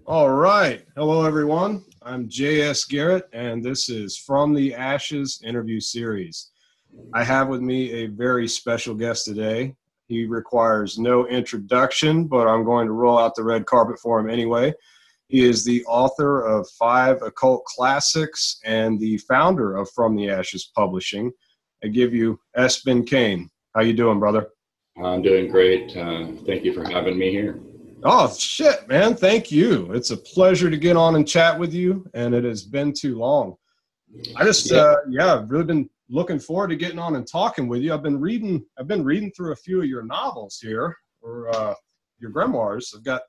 All right. Hello, everyone. I'm J.S. Garrett, and this is From the Ashes interview series. I have with me a very special guest today. He requires no introduction, but I'm going to roll out the red carpet for him anyway. He is the author of 5 occult classics and the founder of From the Ashes Publishing. I give you Espen Qayin. How you doing, brother? I'm doing great. Thank you for having me here. Oh, shit, man. Thank you. It's a pleasure to get on and chat with you, and it has been too long. I've really been looking forward to getting on and talking with you. I've been reading through a few of your novels here, or your grimoires. I've got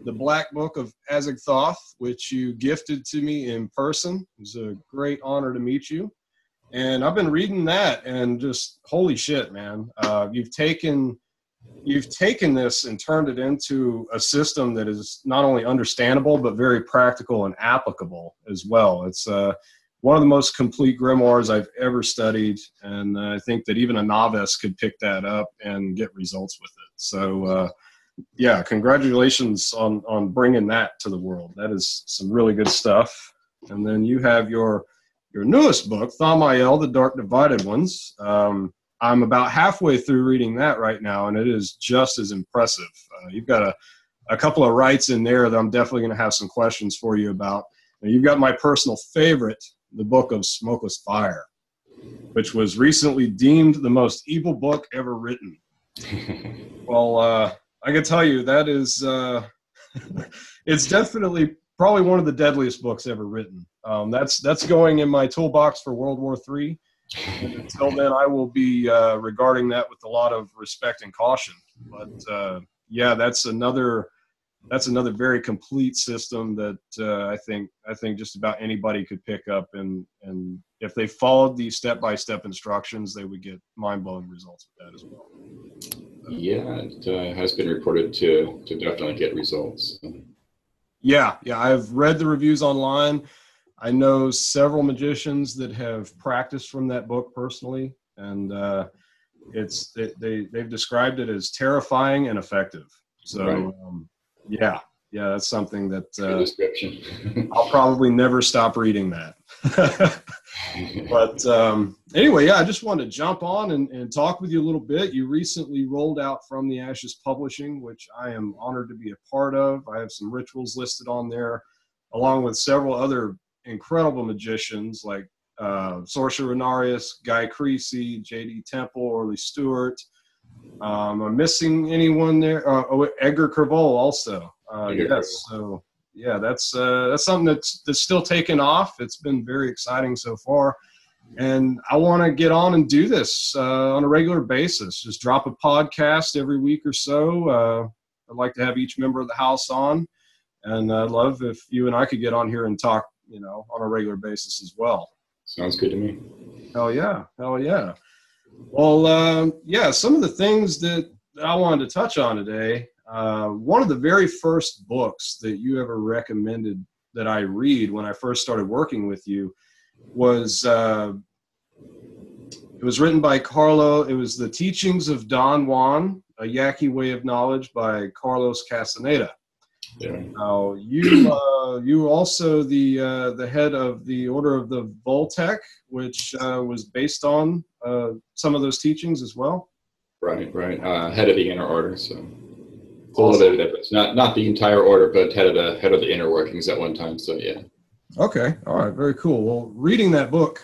the Black Book of Azagthoth, which you gifted to me in person. It was a great honor to meet you. And I've been reading that, and just, holy shit, man. You've taken this and turned it into a system that is not only understandable, but very practical and applicable as well. It's one of the most complete grimoires I've ever studied, and I think that even a novice could pick that up and get results with it. So, congratulations on bringing that to the world. That is some really good stuff. And then you have your newest book, Thamael, The Dark Divided Ones. I'm about halfway through reading that right now, and it is just as impressive. You've got a couple of rights in there that I'm definitely going to have some questions for you about. And you've got my personal favorite, the Book of Smokeless Fire, which was recently deemed the most evil book ever written. Well, I can tell you that is, it's definitely probably one of the deadliest books ever written. That's going in my toolbox for World War III. And until then, I will be regarding that with a lot of respect and caution. But that's another very complete system that I think just about anybody could pick up, and if they followed the step-by-step instructions, they would get mind-blowing results with that as well. Yeah, it has been reported to definitely get results. Yeah, I've read the reviews online. I know several magicians that have practiced from that book personally, and they've described it as terrifying and effective. So, right. That's something that description. I'll probably never stop reading that. But anyway, I just wanted to jump on and talk with you a little bit. You recently rolled out From the Ashes Publishing, which I am honored to be a part of. I have some rituals listed on there, along with several other incredible magicians like Sorcerer Renarius, Guy Creasy, J.D. Temple, Orly Stewart. I'm missing anyone there? Edgar Kervol also. Yes. So that's something that's still taken off. It's been very exciting so far, and I want to get on and do this on a regular basis. Just drop a podcast every week or so. I'd like to have each member of the house on, and I'd love if you and I could get on here and talk, on a regular basis as well. Sounds good to me. Hell yeah. Well, some of the things that I wanted to touch on today, one of the very first books that you ever recommended that I read when I first started working with you was, it was written by Carlo. It was The Teachings of Don Juan, A Yaqui Way of Knowledge by Carlos Castaneda. Yeah. Now, you were also the head of the Order of the Voltec, which was based on some of those teachings as well. Right. Head of the inner order, so it's a little bit of a difference. Not the entire order, but head of the inner workings at one time. So yeah. Okay. All right. Very cool. Well, reading that book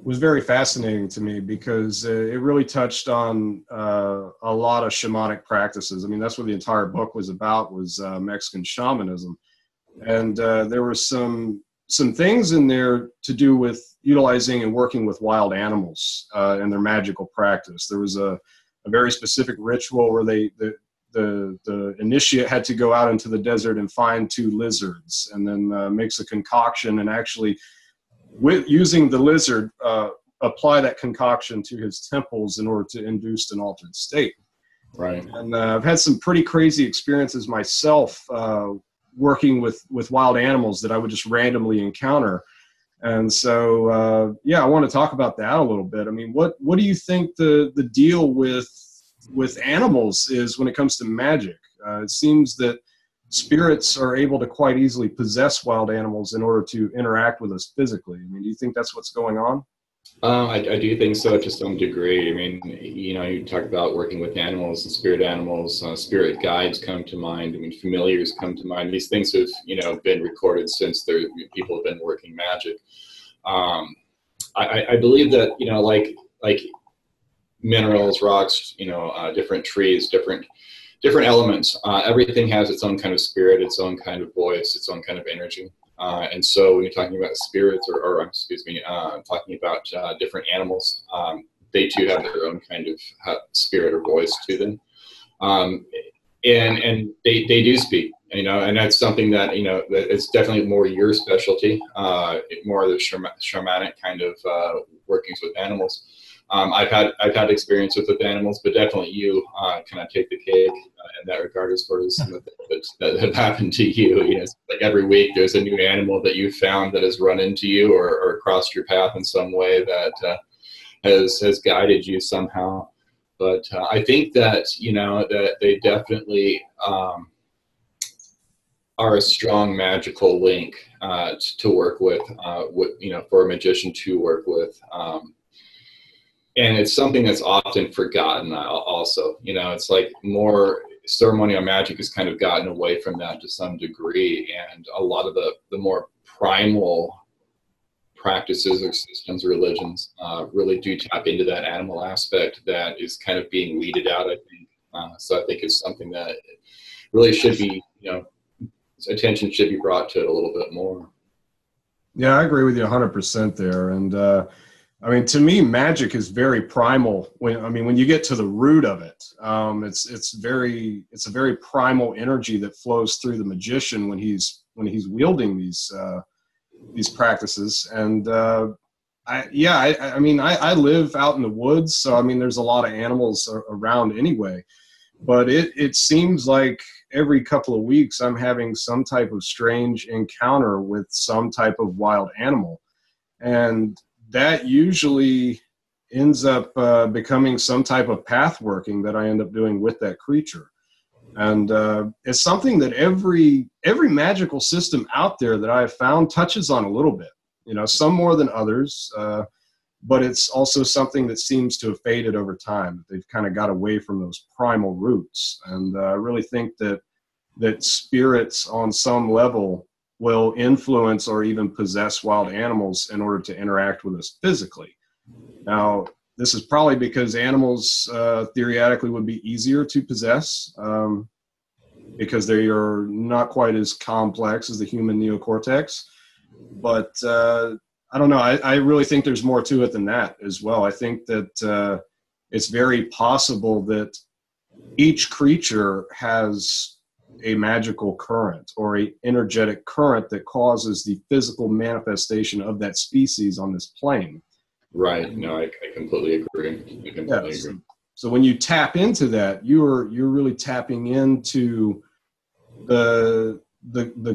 was very fascinating to me because it really touched on a lot of shamanic practices. I mean, that's what the entire book was about, was Mexican shamanism. And there were some things in there to do with utilizing and working with wild animals and their magical practice. There was a very specific ritual where the initiate had to go out into the desert and find 2 lizards and then mix a concoction and actually, with using the lizard, apply that concoction to his temples in order to induce an altered state. Right. And I've had some pretty crazy experiences myself working with wild animals that I would just randomly encounter. And so, I want to talk about that a little bit. I mean, what do you think the deal with animals is when it comes to magic? It seems that spirits are able to quite easily possess wild animals in order to interact with us physically. I mean, do you think that's what's going on? I do think so to some degree. I mean, you know, you talk about working with animals and spirit animals, spirit guides come to mind. I mean, familiars come to mind. These things have, you know, been recorded since people have been working magic. I believe that, you know, like minerals, rocks, you know, different trees, different elements. Everything has its own kind of spirit, its own kind of voice, its own kind of energy. And so when you're talking about spirits or excuse me, talking about different animals, they too have their own kind of spirit or voice to them. And they do speak, you know, and that's something that, you know, that is definitely more your specialty, more of the shamanic kind of workings with animals. I've had experience with animals, but definitely you kind of take the cake in that regard as far as some of the things that have happened to you. You know, it's like every week there's a new animal that you found that has run into you or crossed your path in some way that has guided you somehow. But I think that, you know, that they definitely are a strong magical link to work with, you know, for a magician to work with. And it's something that's often forgotten also. You know, it's like more ceremonial magic has kind of gotten away from that to some degree. And a lot of the more primal practices or systems, religions, really do tap into that animal aspect that is kind of being weeded out, I think. So I think it's something that really should be, you know, attention should be brought to it a little bit more. Yeah, I agree with you 100% there. And I mean, to me, magic is very primal. When you get to the root of it, it's a very primal energy that flows through the magician when he's wielding these practices. And I live out in the woods, so I mean, there's a lot of animals around anyway. But it seems like every couple of weeks I'm having some type of strange encounter with some type of wild animal, and that usually ends up becoming some type of path working that I end up doing with that creature. And it's something that every magical system out there that I have found touches on a little bit, you know, some more than others, but it's also something that seems to have faded over time. They've kind of got away from those primal roots. And I really think that spirits on some level will influence or even possess wild animals in order to interact with us physically. Now, this is probably because animals theoretically would be easier to possess because they are not quite as complex as the human neocortex. But I don't know. I really think there's more to it than that as well. I think that it's very possible that each creature has a magical current or a energetic current that causes the physical manifestation of that species on this plane. Right. No, I completely agree. I completely agree. So when you tap into that, you're really tapping into the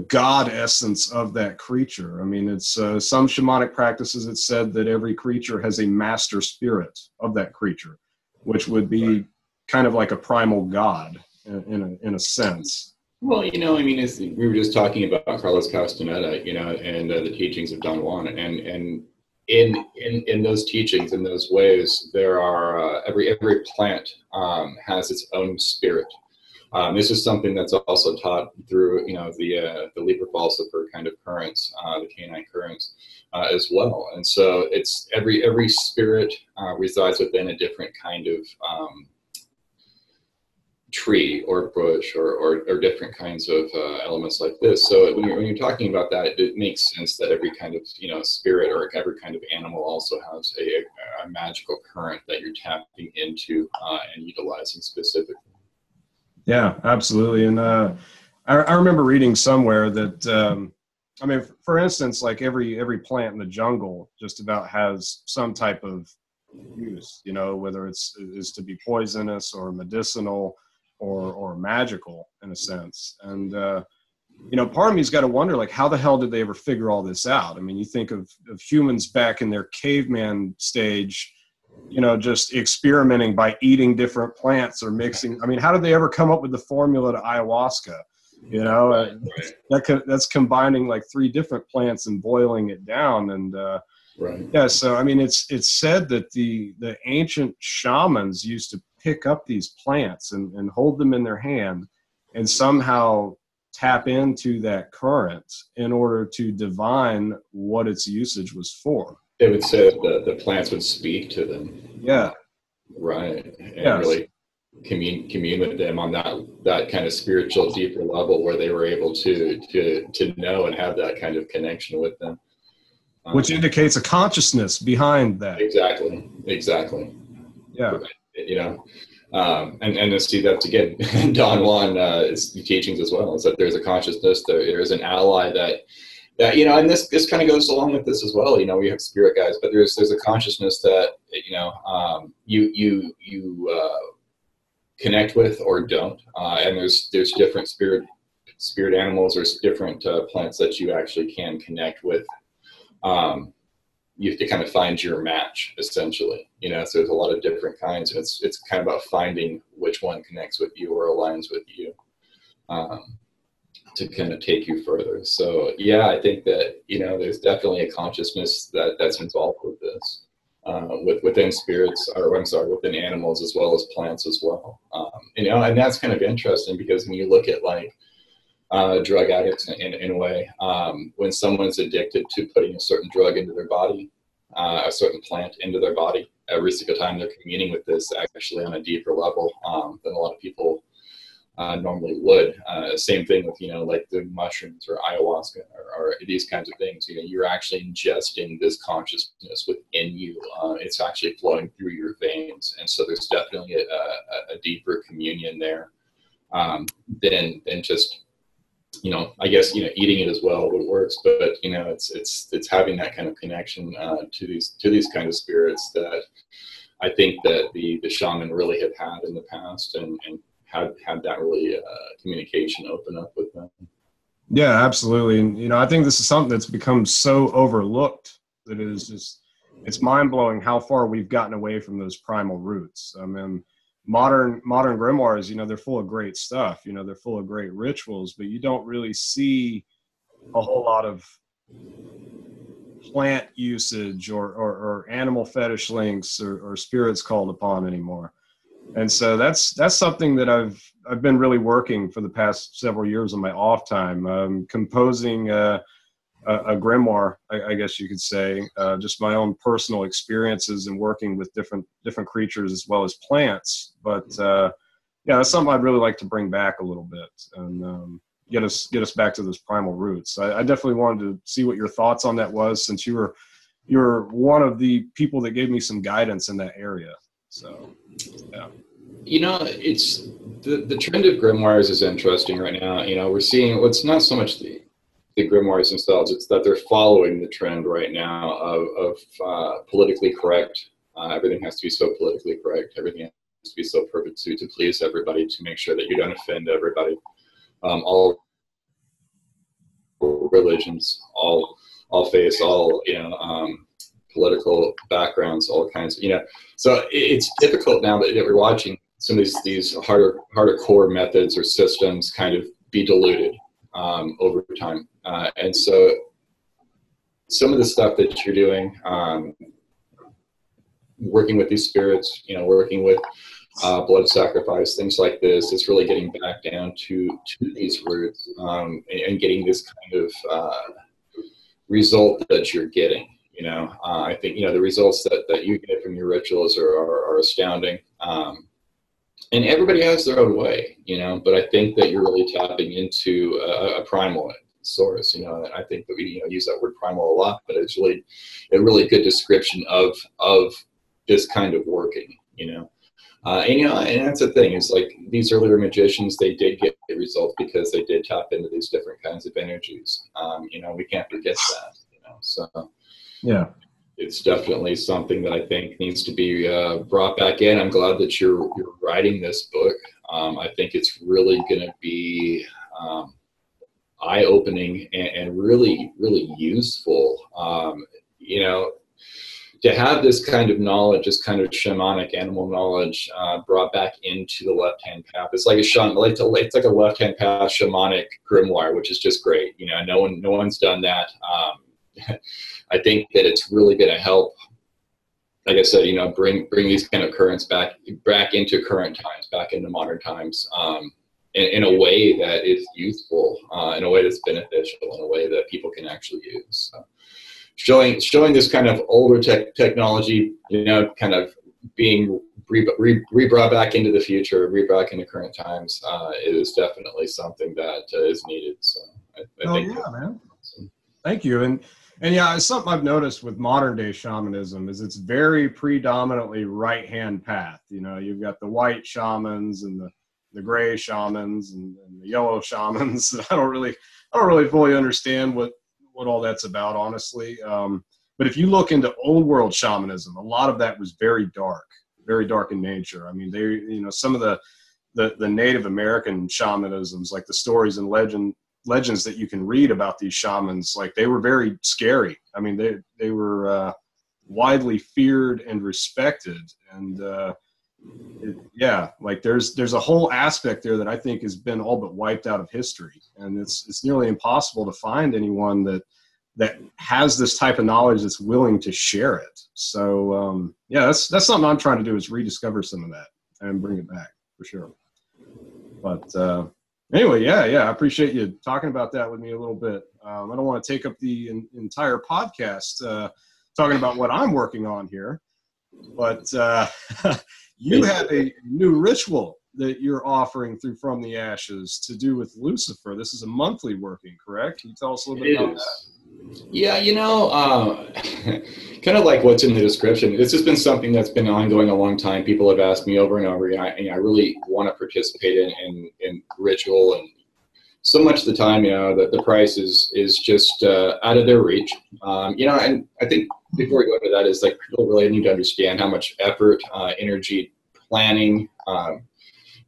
God essence of that creature. I mean, it's some shamanic practices. It's said that every creature has a master spirit of that creature, which would be kind of like a primal God in a sense. Well, you know, I mean, we were just talking about Carlos Castaneda, you know, and the teachings of Don Juan, and in those teachings, in those ways, there are every plant has its own spirit. This is something that's also taught through, you know, the Liber Falcifer kind of currents, the canine currents as well. And so it's every spirit resides within a different kind of tree or bush or different kinds of elements like this. So when you're talking about that, it makes sense that every kind of, you know, spirit or every kind of animal also has a magical current that you're tapping into and utilizing specifically. Yeah, absolutely. And I remember reading somewhere that I mean, for instance, like every plant in the jungle just about has some type of use, you know, whether is to be poisonous or medicinal or magical in a sense. And, you know, part of me's got to wonder, like, how the hell did they ever figure all this out? I mean, you think of humans back in their caveman stage, you know, just experimenting by eating different plants or mixing. I mean, how did they ever come up with the formula to ayahuasca? You know, Right. that's combining like 3 different plants and boiling it down. And Right. yeah, so I mean, it's said that the ancient shamans used to pick up these plants and hold them in their hand and somehow tap into that current in order to divine what its usage was for. They would say that the plants would speak to them. Yeah. Right. And Yes. really commune with them on that kind of spiritual deeper level where they were able to know and have that kind of connection with them. Which indicates a consciousness behind that. Exactly. Yeah. You know, and to see that again, Don Juan, it's the teachings as well, is that there's a consciousness, there's an ally that, you know, and this kind of goes along with this as well. You know, we have spirit guides, but there's a consciousness that, you know, you connect with or don't, and there's different spirit animals or different plants that you actually can connect with. You have to kind of find your match, essentially. You know, so there's a lot of different kinds. It's kind of about finding which one connects with you or aligns with you, to kind of take you further. So yeah, I think that, you know, there's definitely a consciousness that's involved with this, within spirits, or I'm sorry, within animals as well as plants as well. You know, and that's kind of interesting because when you look at like drug addicts in a way, when someone's addicted to putting a certain drug into their body, a certain plant into their body, every single time they're communing with this actually on a deeper level than a lot of people normally would. Same thing with, you know, like the mushrooms or ayahuasca or these kinds of things. You know, you're actually ingesting this consciousness within you. It's actually flowing through your veins, and so there's definitely a deeper communion there than just, you know, I guess, you know, eating it as well would works, but you know, it's having that kind of connection to these kind of spirits that I think that the shaman really have had in the past, and had that really communication open up with them. Yeah, absolutely. And, you know, I think this is something that's become so overlooked that it is just, it's mind blowing how far we've gotten away from those primal roots. I mean, modern grimoires, you know, they're full of great stuff, you know, they're full of great rituals, but you don't really see a whole lot of plant usage or animal fetish links or spirits called upon anymore. And so that's something that I've been really working for the past several years on my off time, composing a grimoire, I guess you could say, just my own personal experiences and working with different creatures as well as plants. But yeah, that's something I'd really like to bring back a little bit and get us back to those primal roots. I definitely wanted to see what your thoughts on that was, since you're one of the people that gave me some guidance in that area. So yeah. You know, it's the trend of grimoires is interesting right now. You know, we're seeing what's not so much the grimoires themselves, it's that they're following the trend right now of politically correct. Everything has to be so politically correct. Everything has to be so perfect to please everybody, to make sure that you don't offend everybody. All religions, all faiths, all, you know, political backgrounds, all kinds of, you know. So it's difficult now that we're watching some of these harder core methods or systems kind of be diluted over time. And so some of the stuff that you're doing, working with these spirits, you know, working with blood sacrifice, things like this, is really getting back down to these roots, and getting this kind of result that you're getting. You know, I think, you know, the results that you get from your rituals are astounding. And everybody has their own way, you know, but I think that you're really tapping into a primal source, you know. And I think that we, you know, use that word primal a lot, but it's really a really good description of this kind of working, you know. And, you know, and that's the thing, is like these earlier magicians, they did get the results because they did tap into these different kinds of energies. You know, we can't forget that, you know. So Yeah. it's definitely something that I think needs to be brought back in. I'm glad that you're writing this book. I think it's really going to be eye-opening and really, really useful. You know, to have this kind of knowledge, this kind of shamanic animal knowledge, brought back into the left-hand path. It's like it's like a left-hand path shamanic grimoire, which is just great. You know, no one's done that. I think that it's really going to help, like I said, you know, bring these kind of currents back into current times, back into modern times, in a way that is useful, in a way that's beneficial, in a way that people can actually use. So showing this kind of older technology, you know, kind of being re-brought back into the future, re-brought into current times, is definitely something that is needed. So I think yeah, man. Awesome. Thank you. And yeah, it's something I've noticed with modern day shamanism is it's very predominantly right-hand path. You know, you've got the white shamans and the gray shamans and the yellow shamans. I don't really fully understand what all that's about, honestly. But if you look into old world shamanism, a lot of that was very dark in nature. I mean, you know, some of the Native American shamanisms, like the stories and legends that you can read about these shamans, like they were very scary. I mean, they were widely feared and respected. And like there's a whole aspect there that I think has been all but wiped out of history. And it's nearly impossible to find anyone that has this type of knowledge that's willing to share it. So that's something I'm trying to do, is rediscover some of that and bring it back for sure. But anyway, I appreciate you talking about that with me a little bit. I don't want to take up the entire podcast talking about what I'm working on here, but you have a new ritual that you're offering through From the Ashes to do with Lucifer. This is a monthly working, correct? Can you tell us a little bit about that? Yeah, you know, kind of like what's in the description. This has been something that's been ongoing a long time. People have asked me over and over, and I really want to participate in ritual, and so much of the time, you know, that the price is just out of their reach. You know, and I think before we go into that is like people really need to understand how much effort, energy, planning,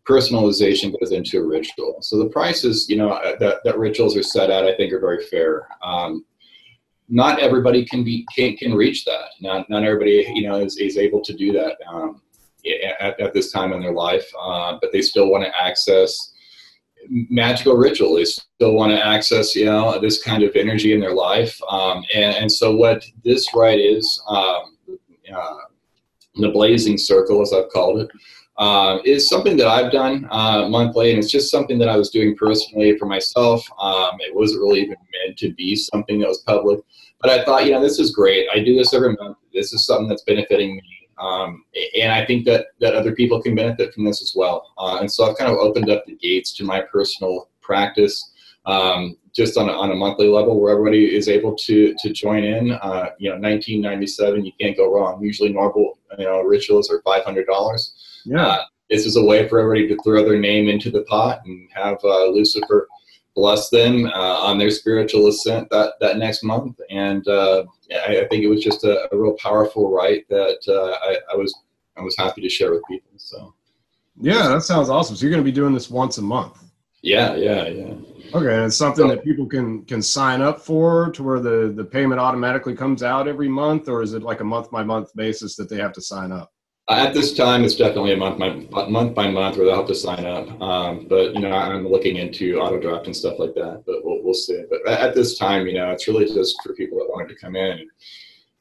personalization goes into a ritual. So the prices, you know, that rituals are set at, I think, are very fair. Not everybody can reach that. Not everybody, you know, is able to do that at this time in their life. But they still want to access magical ritual. They still want to access, you know, this kind of energy in their life. And so what this rite is, the Blazing Circle, as I've called it, is something that I've done monthly, and it's just something that I was doing personally for myself. It wasn't really even meant to be something that was public, but I thought, you know, this is great. I do this every month. This is something that's benefiting me, and I think that other people can benefit from this as well. And so I've kind of opened up the gates to my personal practice, just on a monthly level, where everybody is able to join in. You know, $19.97, you can't go wrong. Usually normal, you know, rituals are $500. Yeah. This is a way for everybody to throw their name into the pot and have Lucifer bless them on their spiritual ascent that next month. And I think it was just a real powerful rite that I was happy to share with people. So yeah, that sounds awesome. So you're going to be doing this once a month. Yeah. Okay, and it's something that people can sign up for, to where the payment automatically comes out every month, or is it like a month by month basis that they have to sign up? At this time, it's definitely a month by month where they'll have to sign up. But, you know, I'm looking into auto draft and stuff like that, but we'll see. But at this time, you know, it's really just for people that wanted to come in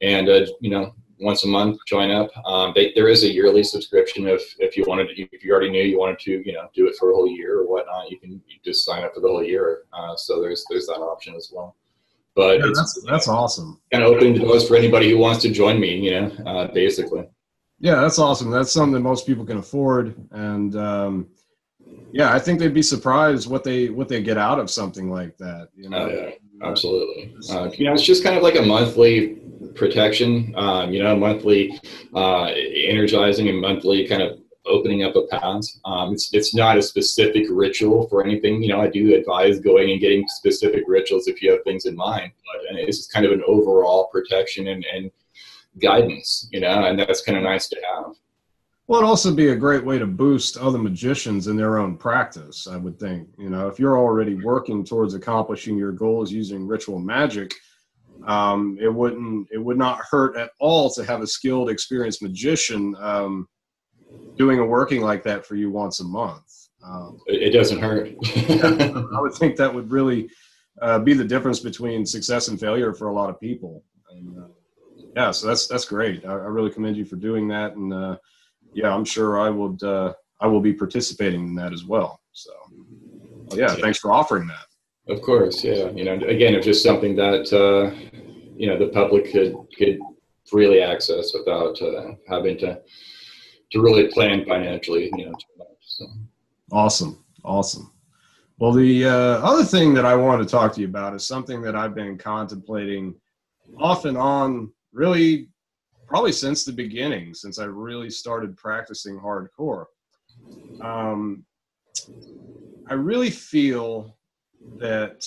and you know, once a month, join up. There is a yearly subscription if you already knew you wanted to, you know, do it for a whole year or whatnot. You just sign up for the whole year. So there's that option as well. But yeah, that's awesome. Kind of opening the doors for anybody who wants to join me, you know, basically. Yeah, that's awesome. That's something that most people can afford, and yeah, I think they'd be surprised what they get out of something like that. You know? Yeah, absolutely. You know, it's just kind of like a monthly protection. You know, monthly energizing and monthly kind of opening up a path. It's not a specific ritual for anything. You know, I do advise going and getting specific rituals if you have things in mind, but it's just kind of an overall protection and guidance, you know, and that's kind of nice to have. Well, it'd also be a great way to boost other magicians in their own practice, I would think. You know, if you're already working towards accomplishing your goals using ritual magic, It would not hurt at all to have a skilled, experienced magician doing a working like that for you once a month. It doesn't hurt. I would think that would really be the difference between success and failure for a lot of people. And yeah, so that's great. I really commend you for doing that. And yeah, I'm sure I will be participating in that as well. So well, yeah, thanks for offering that. Of course, yeah. Again, it's just something that the public could freely access without having to really plan financially, too much. So. Awesome. Well, the other thing that I wanted to talk to you about is something that I've been contemplating off and on, really, probably since the beginning, since I really started practicing hardcore. I really feel that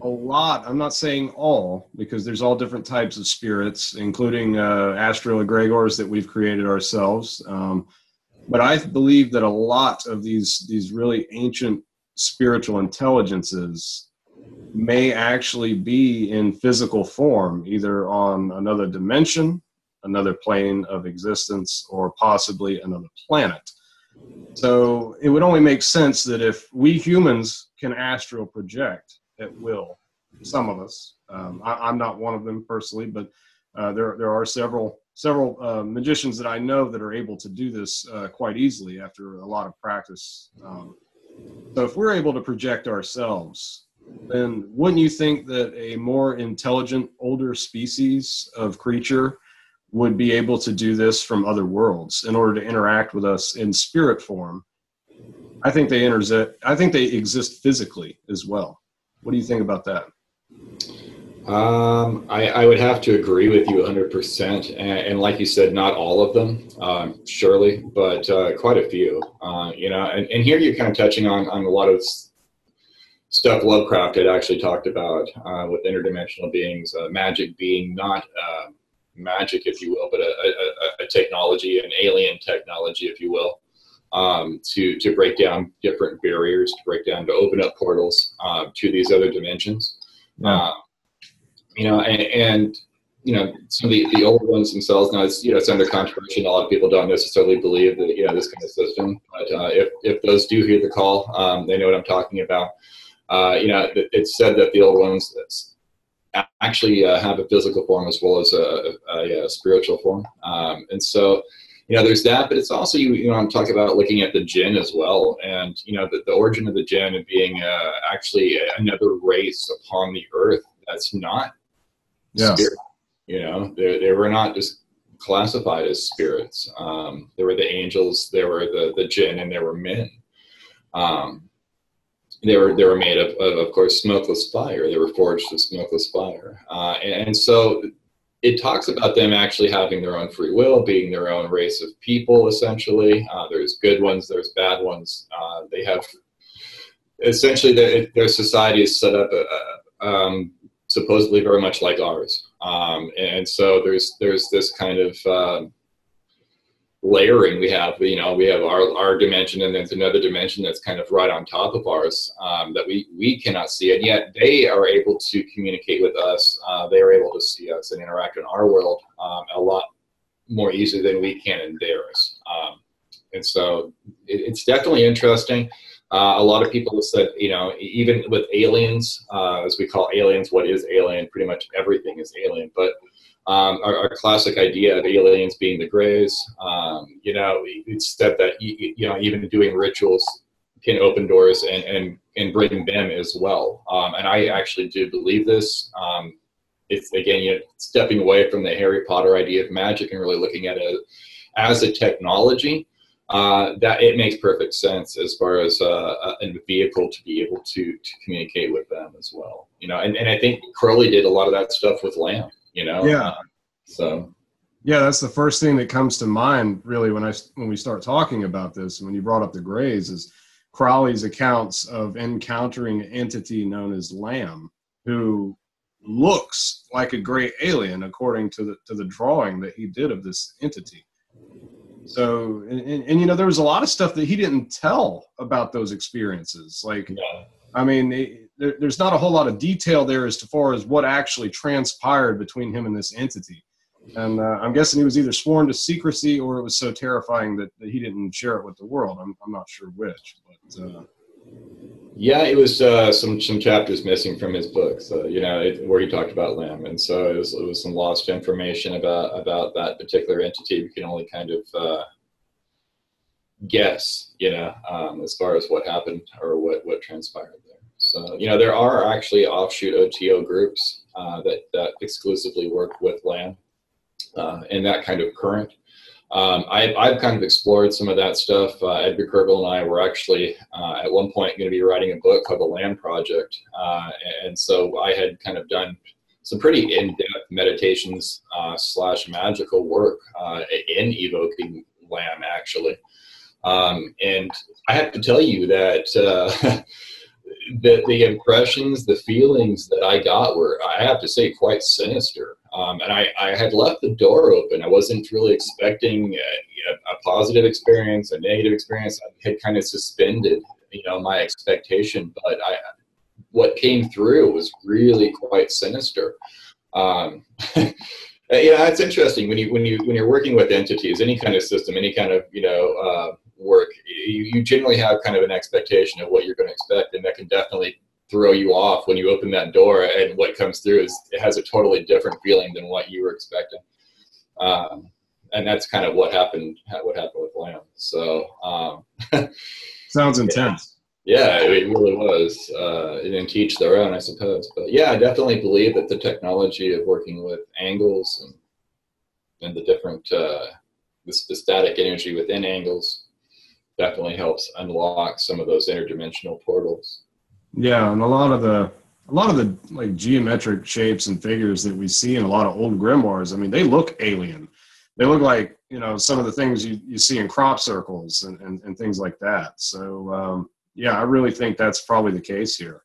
a lot, I'm not saying all, because there's all different types of spirits, including astral egregores that we've created ourselves. But I believe that a lot of these really ancient spiritual intelligences may actually be in physical form, either on another dimension, another plane of existence, or possibly another planet. So it would only make sense that if we humans can astral project at will, some of us, I'm not one of them personally, but there are several magicians that I know that are able to do this quite easily after a lot of practice. So if we're able to project ourselves, then wouldn't you think that a more intelligent, older species of creature would be able to do this from other worlds in order to interact with us in spirit form? I think they exist physically as well. What do you think about that? I would have to agree with you 100%. And like you said, not all of them, surely, but quite a few. And here you're kind of touching on a lot of stuff Lovecraft had actually talked about with interdimensional beings, magic being not magic, if you will, but a technology, an alien technology, if you will, to break down different barriers, to open up portals to these other dimensions. Yeah. And some of the old ones themselves, now it's under controversy, and a lot of people don't necessarily believe that, this kind of system, but if those do hear the call, they know what I'm talking about. It's said that the old ones actually have a physical form as well as a spiritual form. And so, there's that, but it's also, I'm talking about looking at the Djinn as well. And, the origin of the Djinn being actually another race upon the earth that's not spirit. They were not just classified as spirits. There were the angels, there were the Djinn, and there were men. They were made of course, smokeless fire. They were forged of smokeless fire. And so it talks about them actually having their own free will, being their own race of people, essentially. There's good ones, there's bad ones. They have, essentially, their society is set up supposedly very much like ours. And so there's this kind of layering we have. We have our dimension, and there's another dimension that's kind of right on top of ours that we cannot see, and yet they are able to communicate with us. They are able to see us and interact in our world a lot more easily than we can in theirs. And so it's definitely interesting. A lot of people have said, even with aliens, as we call aliens, what is alien? Pretty much everything is alien. But our classic idea of aliens being the Greys, it's said that, even doing rituals can open doors and bring them as well. And I actually do believe this. It's, again, stepping away from the Harry Potter idea of magic and really looking at it as a technology. That it makes perfect sense as far as a vehicle to be able to communicate with them as well. And I think Crowley did a lot of that stuff with Lamb. Yeah. So. Yeah, that's the first thing that comes to mind, really, when we start talking about this. When you brought up the Greys, is Crowley's accounts of encountering an entity known as Lamb, who looks like a gray alien, according to the drawing that he did of this entity. So, and there was a lot of stuff that he didn't tell about those experiences. Like, I mean, there's not a whole lot of detail there as far as what actually transpired between him and this entity. And I'm guessing he was either sworn to secrecy or it was so terrifying that he didn't share it with the world. I'm not sure which. But yeah, it was some chapters missing from his book, so, you know, where he talked about Lamb, and so it was some lost information about that particular entity. We can only kind of guess, you know, as far as what happened or what transpired there. So, you know, there are actually offshoot OTO groups that exclusively work with Lamb. In that kind of current. I've kind of explored some of that stuff. Edgar Kergel and I were actually at one point going to be writing a book called The Lamb Project. And so I had kind of done some pretty in-depth meditations / magical work in evoking Lamb, actually. And I have to tell you that the impressions, the feelings that I got were, I have to say, quite sinister. And I had left the door open. I wasn't really expecting a positive experience, a negative experience. I had kind of suspended, you know, my expectation. But what came through was really quite sinister. Yeah, it's interesting when you're working with entities, any kind of system, any kind of, you know, work. You generally have kind of an expectation of what you're going to expect, and that can definitely throw you off when you open that door, and what comes through is it has a totally different feeling than what you were expecting. And that's kind of what happened with Lamb. So sounds intense. Yeah, it really was. And to each their own, I suppose. But yeah, I definitely believe that the technology of working with angles and the different the static energy within angles definitely helps unlock some of those interdimensional portals. Yeah, and a lot of the like geometric shapes and figures that we see in a lot of old grimoires, I mean, they look alien. They look like, you know, some of the things you see in crop circles and things like that. So yeah, I really think that's probably the case here.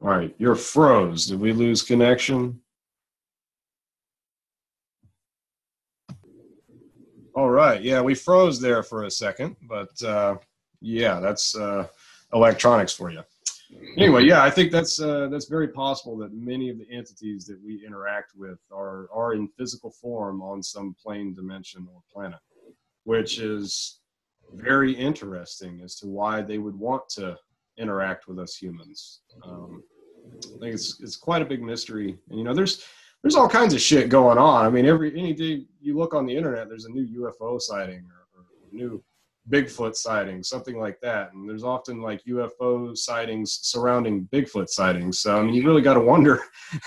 All right, you're froze. Did we lose connection? All right, yeah, we froze there for a second, but yeah, that's electronics for you. Anyway, yeah, I think that's very possible that many of the entities that we interact with are in physical form on some plane, dimension, or planet, which is very interesting as to why they would want to interact with us humans. I think it's quite a big mystery, and you know, there's all kinds of shit going on. I mean, any day you look on the internet, there's a new UFO sighting or new Bigfoot sighting, something like that. And there's often like UFO sightings surrounding Bigfoot sightings. So I mean, you really got to wonder.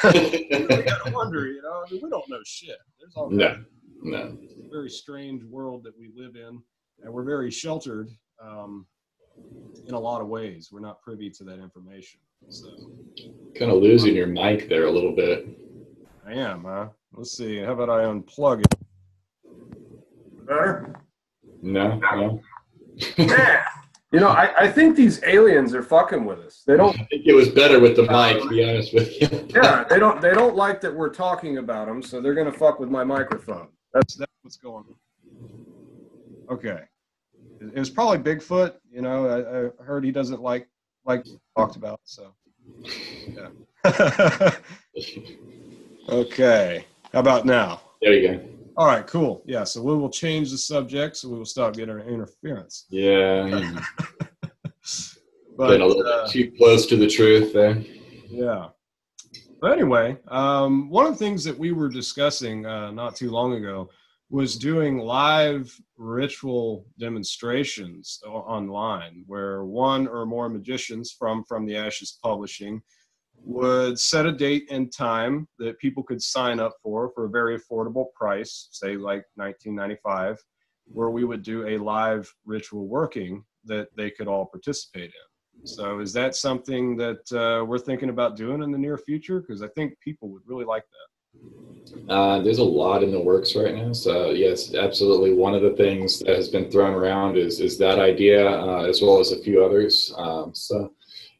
You really got to wonder, you know. I mean, we don't know shit. There's all kinds of It's a very strange world that we live in, and we're very sheltered in a lot of ways. We're not privy to that information. So kind of losing your mic there a little bit. I am, huh? Let's see. How about I unplug it? Better? No. Yeah. You know, I think these aliens are fucking with us. They don't. I think it was better with the mic, to be honest with you. Yeah, they don't like that we're talking about them, so they're gonna fuck with my microphone. That's what's going on. Okay. It was probably Bigfoot. You know, I heard he doesn't like talked about. So yeah. Okay. How about now? There you go. All right, cool. Yeah, so we will change the subject, so we will stop getting interference. Yeah. But getting a little bit too close to the truth there. Yeah. But anyway, one of the things that we were discussing not too long ago was doing live ritual demonstrations online, where one or more magicians from the Ashes Publishing would set a date and time that people could sign up for a very affordable price, say like $19.95, where we would do a live ritual working that they could all participate in. So is that something that we're thinking about doing in the near future? Because I think people would really like that. There's a lot in the works right now. So yes, absolutely. One of the things that has been thrown around is that idea, as well as a few others.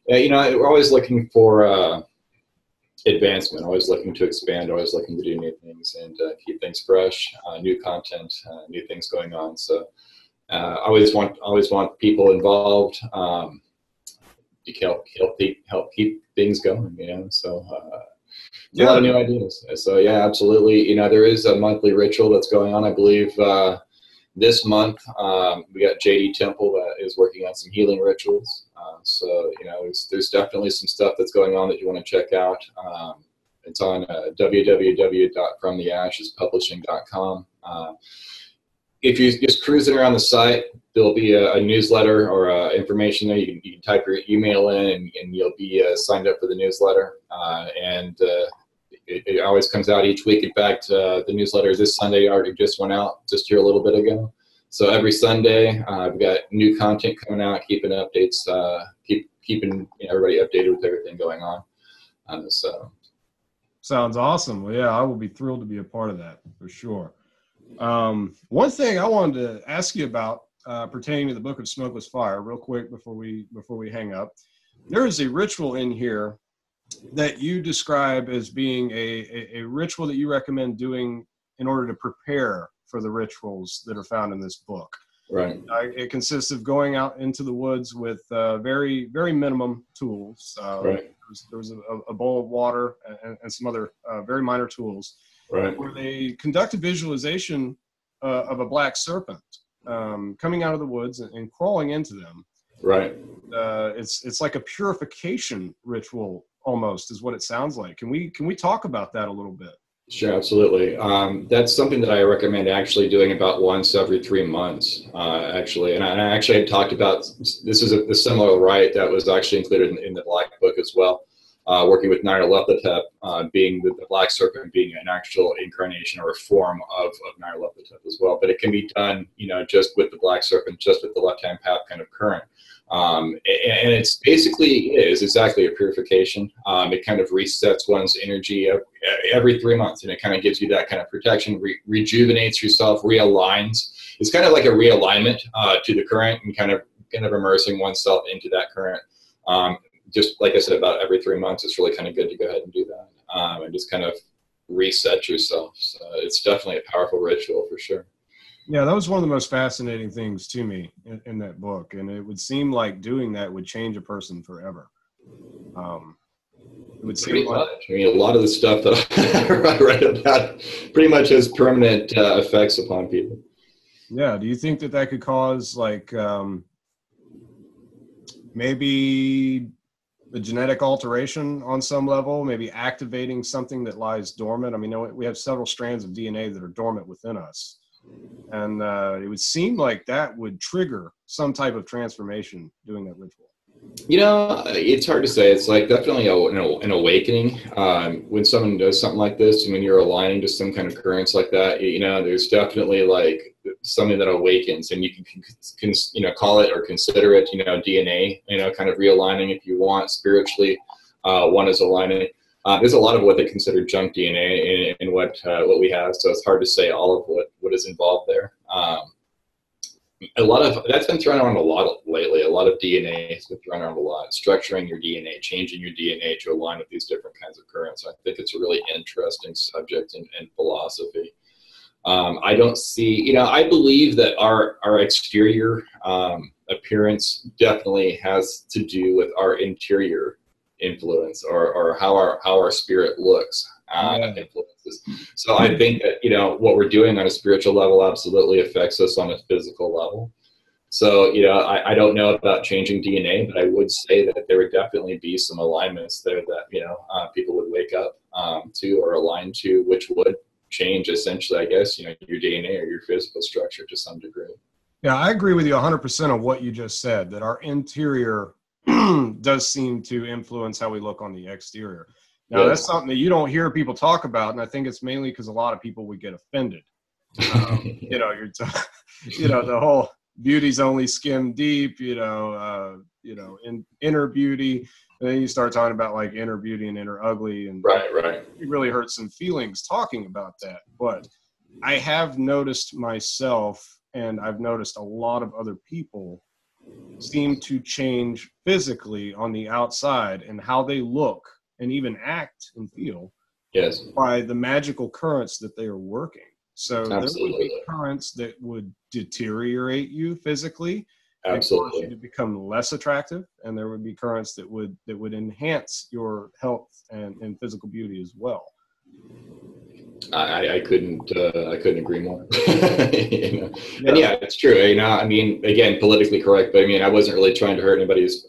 You know, we're always looking for advancement, always looking to expand, always looking to do new things and keep things fresh, new content, new things going on. So always want people involved. help keep things going, you know. So a lot of new ideas. So yeah, absolutely. You know, there is a monthly ritual that's going on. I believe this month we got JD Temple that is working on some healing rituals. So you know, there's definitely some stuff that's going on that you want to check out. It's on www.fromtheashespublishing.com. If you're just cruising around the site, there'll be a newsletter or information there. You can type your email in, and you'll be signed up for the newsletter. It always comes out each week. In fact, the newsletter this Sunday already just went out just here a little bit ago. So every Sunday, we've got new content coming out, keeping updates, keeping everybody updated with everything going on. So sounds awesome. Well, yeah, I will be thrilled to be a part of that for sure. One thing I wanted to ask you about pertaining to the Book of Smokeless Fire, real quick before we hang up. There is a ritual in here that you describe as being a ritual that you recommend doing in order to prepare for the rituals that are found in this book. Right. It consists of going out into the woods with very, very minimum tools. Right. There was a bowl of water and some other very minor tools. Right. Where they conduct a visualization of a black serpent coming out of the woods and crawling into them. Right. It's like a purification ritual almost, is what it sounds like. Can we talk about that a little bit? Sure, absolutely. That's something that I recommend actually doing about once every 3 months, actually. And I actually had talked about, this is a similar rite that was actually included in the Black Book as well, working with Nyarlathotep, being the Black Serpent being an actual incarnation or a form of Nyarlathotep as well. But it can be done, just with the Black Serpent, just with the left-hand path kind of current. And it's basically is exactly a purification. It kind of resets one's energy every 3 months, and it kind of gives you that kind of protection, rejuvenates yourself, realigns. It's kind of like a realignment to the current, and kind of immersing oneself into that current. Just like I said, about every 3 months, it's really kind of good to go ahead and do that, and just kind of reset yourself. So it's definitely a powerful ritual for sure. Yeah, that was one of the most fascinating things to me in that book. And it would seem like doing that would change a person forever. It would seem like, I mean, a lot of the stuff that I read about pretty much has permanent effects upon people. Yeah. Do you think that could cause like maybe a genetic alteration on some level, maybe activating something that lies dormant? I mean, we have several strands of DNA that are dormant within us. And it would seem like that would trigger some type of transformation doing that ritual. It's hard to say. It's like definitely an awakening. When someone does something like this, and when you're aligning to some kind of currents like that, there's definitely like something that awakens, and you can call it or consider it, DNA, kind of realigning if you want spiritually. One is aligning. There's a lot of what they consider junk DNA in what we have, so it's hard to say all of what is involved there. A lot of that's been thrown around a lot lately. A lot of DNA has been thrown around a lot. Structuring your DNA, changing your DNA to align with these different kinds of currents. I think it's a really interesting subject in philosophy. I don't see, I believe that our exterior appearance definitely has to do with our interior influence or how our spirit looks influences. So I think that what we're doing on a spiritual level absolutely affects us on a physical level. So I don't know about changing DNA, but I would say that there would definitely be some alignments there that people would wake up to or align to, which would change essentially, I guess, your DNA or your physical structure to some degree. Yeah, I agree with you 100% on what you just said, that our interior does seem to influence how we look on the exterior. Now, that's something that you don't hear people talk about, and I think it's mainly because a lot of people would get offended. The whole beauty's only skin deep, in inner beauty, and then you start talking about like inner beauty and inner ugly, and right. It really hurts some feelings talking about that. But I have noticed myself, and I've noticed a lot of other people seem to change physically on the outside and how they look and even act and feel by the magical currents that they are working. So there would be currents that would deteriorate you physically, They cause you Absolutely. to become less attractive, and there would be currents that would enhance your health and physical beauty as well. I couldn't agree more. You know? Yeah. And yeah, it's true. You know, I mean, again, politically correct, but I mean, I wasn't really trying to hurt anybody's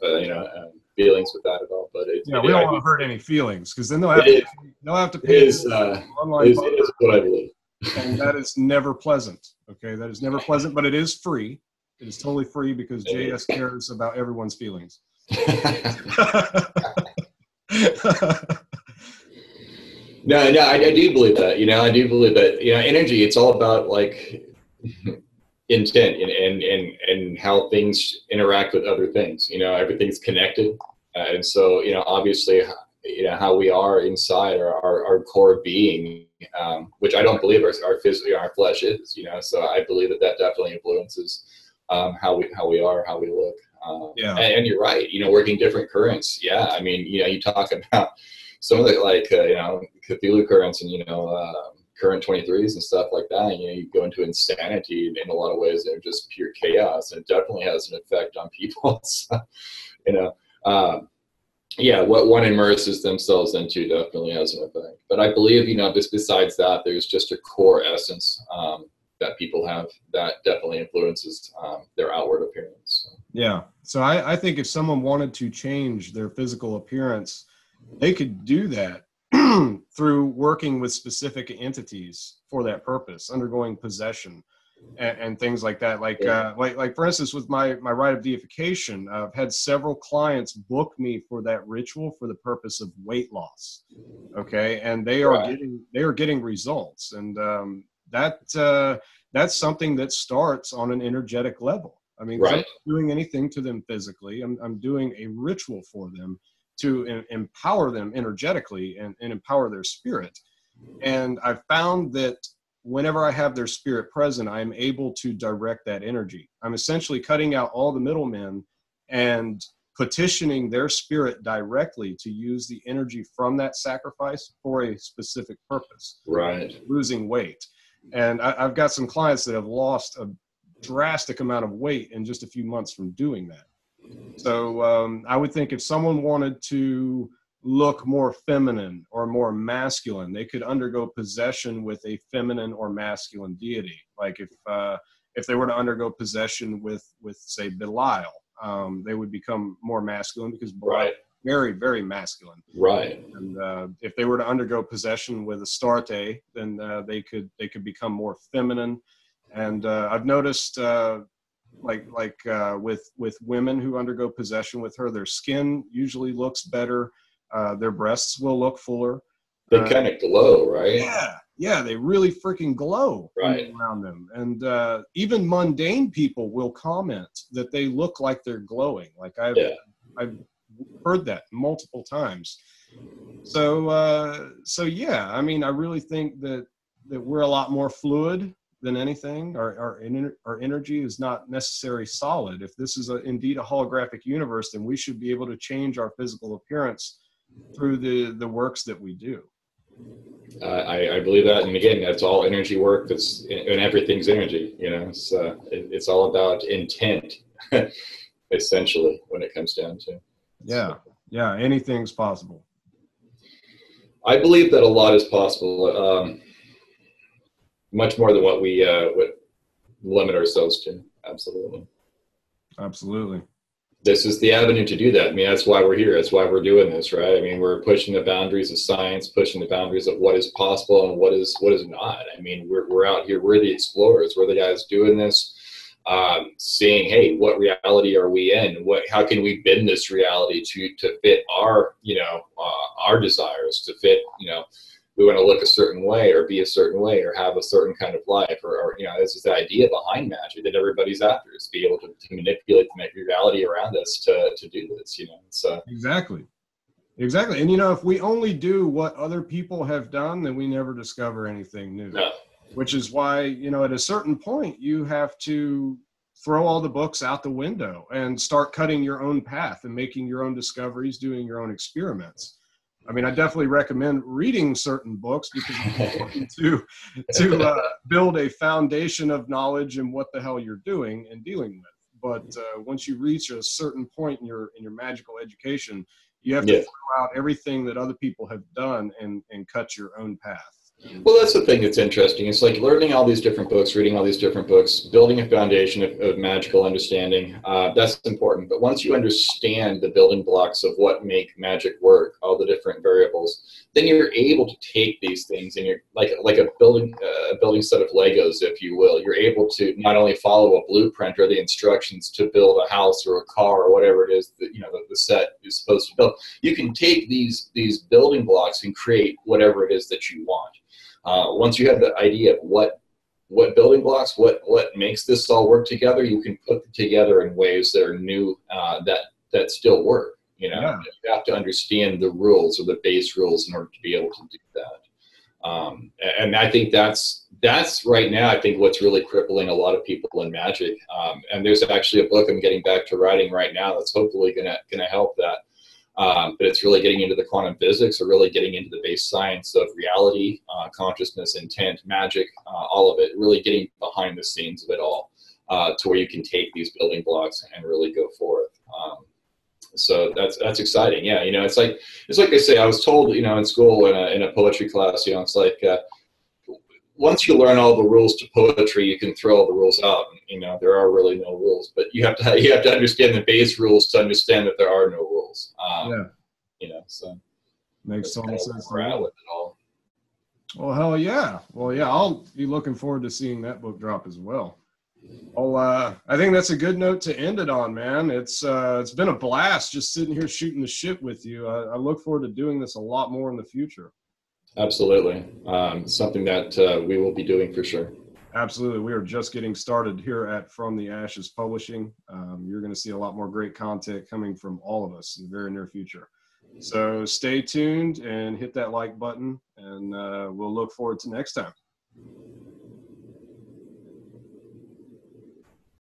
feelings with that at all. But Yeah, we don't want to hurt any feelings, because then they'll have to it pay is online it is what I believe. and that is never pleasant. Okay, that is never pleasant, but it is free. It is totally free, because JS cares about everyone's feelings. No, I do believe that. You know, I do believe that. You know, energy. It's all about like intent and how things interact with other things. You know, everything's connected, and so you know, obviously, you know how we are inside our core being, which I don't believe our physical, our flesh is. You know, so I believe that definitely influences how we are, how we look. Yeah, and you're right. You know, working different currents. Yeah, I mean, you know, you talk about some of the like you know, Cthulhu currents and you know current 23s and stuff like that. You know, you go into insanity in a lot of ways. They're just pure chaos, and it definitely has an effect on people. So, you know, yeah, what one immerses themselves into definitely has an effect. But I believe, you know, besides that, there's just a core essence that people have that definitely influences their outward appearance. So. yeah. So I think if someone wanted to change their physical appearance, they could do that through working with specific entities for that purpose, undergoing possession and things like that. Like, like for instance, with my rite of deification, I've had several clients book me for that ritual for the purpose of weight loss. Okay, and they are getting results, and that's something that starts on an energetic level. I mean, I'm not doing anything to them physically. I'm doing a ritual for them to empower them energetically and empower their spirit. And I've found that whenever I have their spirit present, I'm able to direct that energy. I'm essentially cutting out all the middlemen and petitioning their spirit directly to use the energy from that sacrifice for a specific purpose. Right. Losing weight. And I've got some clients that have lost a drastic amount of weight in just a few months from doing that. So I would think if someone wanted to look more feminine or more masculine, they could undergo possession with a feminine or masculine deity. Like if they were to undergo possession with say Belial, they would become more masculine, because Belial is very, very masculine. Right. And if they were to undergo possession with Astarte, then they could become more feminine. And I've noticed with women who undergo possession with her, their skin usually looks better. Their breasts will look fuller. They kind of glow, right? Yeah, they really freaking glow around them. And even mundane people will comment that they look like they're glowing. Like I've heard that multiple times. So yeah, I mean, I really think that we're a lot more fluid than anything. Our energy is not necessarily solid. If this is indeed a holographic universe, then we should be able to change our physical appearance through the works that we do. I believe that, and again, that's all energy work. And everything's energy. You know, it's all about intent, essentially, when it comes down to. Yeah, anything's possible. I believe that a lot is possible. Much more than what we would limit ourselves to. Absolutely. This is the avenue to do that. I mean, that's why we're here. That's why we're doing this, right? I mean, we're pushing the boundaries of science, pushing the boundaries of what is possible and what is not. I mean, we're out here. We're the explorers. We're the guys doing this, seeing, hey, what reality are we in? How can we bend this reality to fit our, our desires, to fit, we want to look a certain way or be a certain way or have a certain kind of life or this is the idea behind magic that everybody's after, is to be able to manipulate the reality around us to do this, so exactly. And if we only do what other people have done, then we never discover anything new. No. Which is why, at a certain point you have to throw all the books out the window and start cutting your own path and making your own discoveries, doing your own experiments. I mean, I definitely recommend reading certain books because it's important to build a foundation of knowledge in what the hell you're doing and dealing with. but once you reach a certain point in your magical education, you have to throw out everything that other people have done and cut your own path. Well, that's the thing that's interesting. It's like learning all these different books, reading all these different books, building a foundation of magical understanding. That's important. But once you understand the building blocks of what make magic work, all the different variables, then you're able to take these things and you're like a building set of Legos, if you will. You're able to not only follow a blueprint or the instructions to build a house or a car or whatever it is that the set is supposed to build. You can take these building blocks and create whatever it is that you want. Once you have the idea of what building blocks, what makes this all work together, you can put it together in ways that are new, that still work. You have to understand the rules or the base rules in order to be able to do that. And I think that's right now, I think what's really crippling a lot of people in magic. And there's actually a book I'm getting back to writing right now that's hopefully gonna help that. But it's really getting into the quantum physics, or really getting into the base science of reality, consciousness, intent, magic, all of it, really getting behind the scenes of it all, to where you can take these building blocks and really go forth. So that's exciting. Yeah, it's like they say. I was told, in school in a poetry class, it's like once you learn all the rules to poetry, you can throw all the rules out. There are really no rules, but you have to understand the base rules to understand that there are no rules. So makes total sense. With it all. Well, hell yeah. Well, yeah, I'll be looking forward to seeing that book drop as well. Well, I think that's a good note to end it on, man. It's been a blast just sitting here shooting the shit with you. I look forward to doing this a lot more in the future. Absolutely. Something that we will be doing for sure. Absolutely. We are just getting started here at From the Ashes Publishing. You're going to see a lot more great content coming from all of us in the very near future. So stay tuned and hit that like button, and we'll look forward to next time.